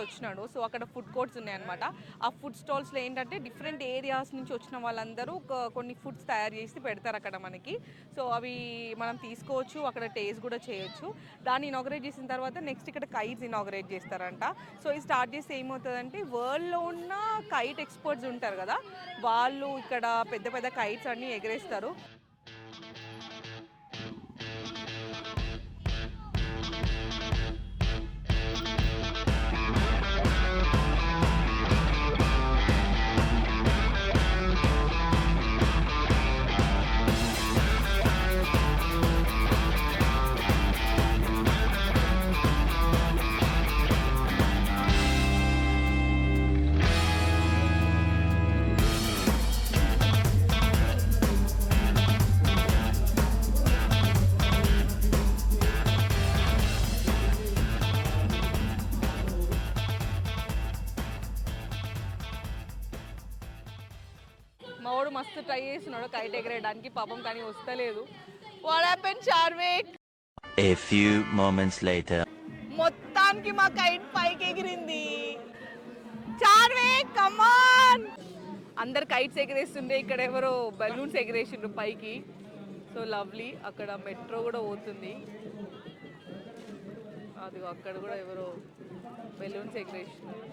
వచ్చినాడు. సో అక్కడ food courts ఉన్నాయన్నమాట. ఆ ఫుడ్ స్టాల్స్లో ఏంటంటే డిఫరెంట్ ఏరియాస్ నుంచి వచ్చిన వాళ్ళందరూ కొన్ని ఫుడ్స్ తయారు చేసి పెడతారు అక్కడ మనకి. సో అవి మనం తీసుకోవచ్చు, అక్కడ టేస్ట్ కూడా చేయొచ్చు. దాన్ని ఇనాగరేట్ చేసిన తర్వాత నెక్స్ట్ ఇక్కడ కైట్స్ ఇనాగరేట్ చేస్తారంట. సో ఇది స్టార్ట్ చేస్తే ఏమవుతుందంటే వరల్డ్లో ఉన్న కైట్ ఎక్స్పర్ట్స్ ఉంటారు కదా, వాళ్ళు ఇక్కడ పెద్ద పెద్ద కైట్స్ అన్నీ ఎగరేస్తారు. మావాడు మస్తు ట్రై చేస్తున్నాడు కైట్ ఎగరేయడానికి, పాపం కానీ వస్తలేదు. What happen Charvik? A few moments later. మొత్తానికి మా కైట్ పైకి ఎగిరింది. Charvik come on! అందరు కైట్స్ ఎగరేస్తుండే, ఇక్కడ ఎవరో బెలూన్స్ ఎగరేసిండ్రు పైకి. So lovely. అక్కడ మెట్రో కూడా పోతుంది, అది అక్కడ కూడా ఎవరో బెలూన్స్ ఎగరేసినారు.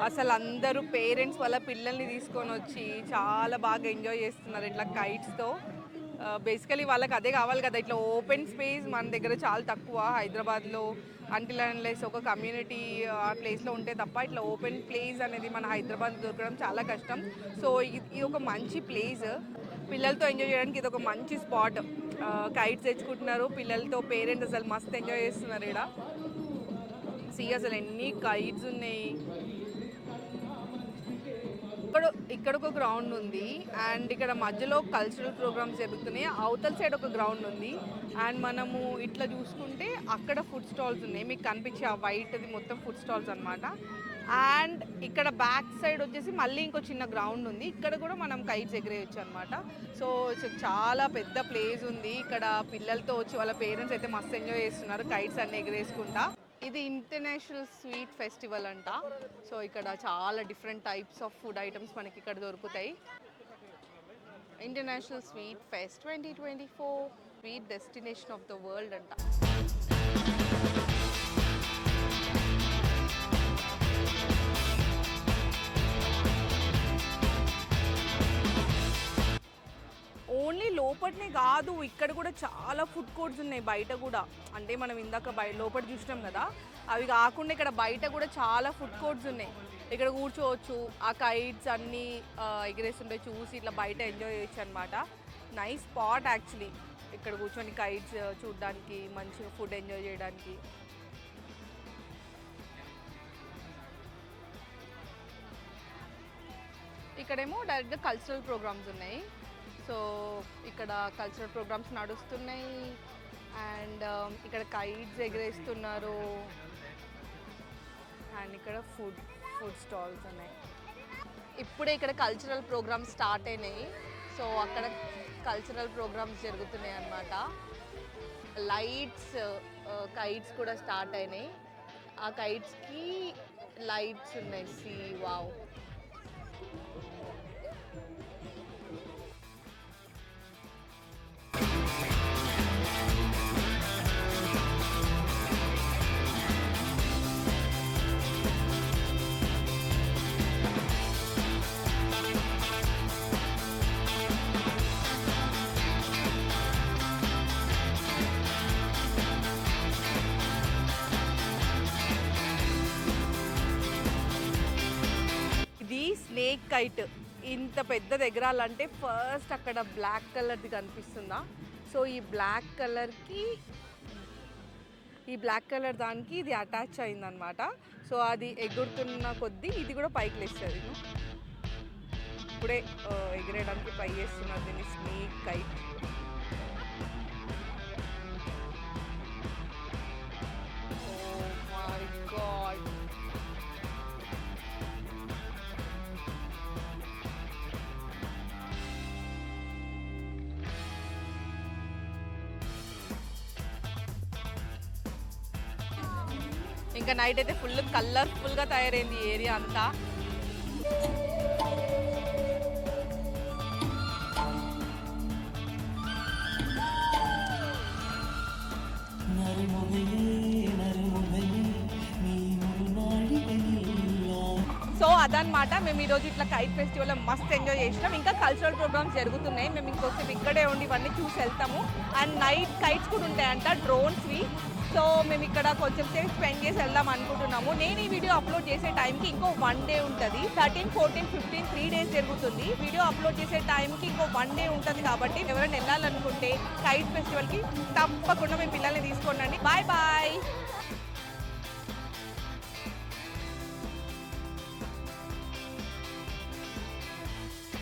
అసలు అందరూ పేరెంట్స్ వాళ్ళ పిల్లల్ని తీసుకొని వచ్చి చాలా బాగా ఎంజాయ్ చేస్తున్నారు ఇట్లా కైట్స్తో. బేసికలీ వాళ్ళకి అదే కావాలి కదా, ఇట్లా ఓపెన్ స్పేస్ మన దగ్గర చాలా తక్కువ హైదరాబాద్లో. అంటిల్ అన్లెస్ ఒక కమ్యూనిటీ ఆ ప్లేస్లో ఉంటే తప్ప ఇట్లా ఓపెన్ ప్లేస్ అనేది మన హైదరాబాద్ దొరకడం చాలా కష్టం. సో ఇది ఒక మంచి ప్లేస్, పిల్లలతో ఎంజాయ్ చేయడానికి ఇది ఒక మంచి స్పాట్. కైట్స్ తెచ్చుకుంటున్నారు పిల్లలతో, పేరెంట్స్ అసలు మస్తు ఎంజాయ్ చేస్తున్నారు ఇక్కడ. అసలు ఎన్ని కైట్స్ ఉన్నాయి. ఇక్కడ ఒక గ్రౌండ్ ఉంది, అండ్ ఇక్కడ మధ్యలో కల్చరల్ ప్రోగ్రామ్స్ జరుగుతున్నాయి. అవతల సైడ్ ఒక గ్రౌండ్ ఉంది, అండ్ మనము ఇట్లా చూసుకుంటే అక్కడ ఫుడ్ స్టాల్స్ ఉన్నాయి. మీకు కనిపించే ఆ వైట్ది మొత్తం ఫుడ్ స్టాల్స్ అనమాట. అండ్ ఇక్కడ బ్యాక్ సైడ్ వచ్చేసి మళ్ళీ ఇంకో చిన్న గ్రౌండ్ ఉంది, ఇక్కడ కూడా మనం కైట్స్ ఎగరేయచ్చు అనమాట. సో చాలా పెద్ద ప్లేస్ ఉంది. ఇక్కడ పిల్లలతో వచ్చి వాళ్ళ పేరెంట్స్ అయితే మస్తు ఎంజాయ్ చేస్తున్నారు కైట్స్ అన్ని ఎగరేసుకుంటా. ఇది ఇంటర్నేషనల్ స్వీట్ ఫెస్టివల్ అంట. సో ఇక్కడ చాలా different types of food items మనకి ఇక్కడ దొరుకుతాయి. International sweet pest 2024 sweet destination of the world అంట. ఓన్లీ లోపలనే కాదు, ఇక్కడ కూడా చాలా ఫుడ్ కోర్ట్స్ ఉన్నాయి బయట కూడా. అంటే మనం ఇందాక లోపల చూసినాం కదా, అవి కాకుండా ఇక్కడ బయట కూడా చాలా ఫుడ్ కోర్ట్స్ ఉన్నాయి. ఇక్కడ కూర్చోవచ్చు, ఆ కైట్స్ అన్నీ ఎగిరేస్తుంటే చూసి ఇట్లా బయట ఎంజాయ్ చేయొచ్చు అనమాట. నైస్ స్పాట్ యాక్చువల్లీ, ఇక్కడ కూర్చొని కైట్స్ చూడడానికి, మంచిగా ఫుడ్ ఎంజాయ్ చేయడానికి. ఇక్కడేమో డైరెక్ట్గా కల్చరల్ ప్రోగ్రామ్స్ ఉన్నాయి. సో ఇక్కడ కల్చరల్ ప్రోగ్రామ్స్ నడుస్తున్నాయి, అండ్ ఇక్కడ కైట్స్ ఎగరేస్తున్నారు, అండ్ ఇక్కడ ఫుడ్ స్టాల్స్ ఉన్నాయి. ఇప్పుడే ఇక్కడ కల్చరల్ ప్రోగ్రామ్స్ స్టార్ట్ అయినాయి. సో అక్కడ కల్చరల్ ప్రోగ్రామ్స్ జరుగుతున్నాయి అన్నమాట. లైట్స్ కైట్స్ కూడా స్టార్ట్ అయినాయి. ఆ కైట్స్కి లైట్స్ ఉన్నాయి. See wow. స్నేక్ కైట్ ఇంత పెద్దది ఎగరాలంటే ఫస్ట్ అక్కడ బ్లాక్ కలర్ది కనిపిస్తుందా? సో ఈ బ్లాక్ కలర్ దానికి ఇది అటాచ్ అయిందనమాట. సో అది ఎగురుతున్న కొద్దీ ఇది కూడా పైకి లేస్తుంది. ఇప్పుడే ఎగిరేయడానికి ట్రై చేస్తున్నారు దీన్ని, snake kite. Oh my god. ఇంకా నైట్ అయితే ఫుల్ కలర్ఫుల్గా తయారైంది ఈ ఏరియా అంతా. సో అదనమాట, మేము ఈరోజు ఇట్లా కైట్ ఫెస్టివల్ మస్త్ ఎంజాయ్ చేసినాం. ఇంకా కల్చరల్ ప్రోగ్రామ్స్ జరుగుతున్నాయి, మేము ఇంకొకటి ఇక్కడే ఉండి ఇవన్నీ చూసి వెళ్తాము. అండ్ నైట్ కైట్స్ కూడా ఉంటాయంట, డ్రోన్స్వి. సో మేము ఇక్కడ కొంచెం సేపు స్పెండ్ చేసి వెళ్దాం అనుకుంటున్నాము. నేను ఈ వీడియో అప్లోడ్ చేసే టైంకి ఇంకో 1 డే ఉంటుంది. 13, 14, 15 3 days జరుగుతుంది. వీడియో అప్లోడ్ చేసే టైంకి ఇంకో 1 డే ఉంటుంది. కాబట్టి ఎవరైనా వెళ్ళాలనుకుంటే కైట్ ఫెస్టివల్కి తప్పకుండా మీ పిల్లల్ని తీసుకోండి. Bye bye.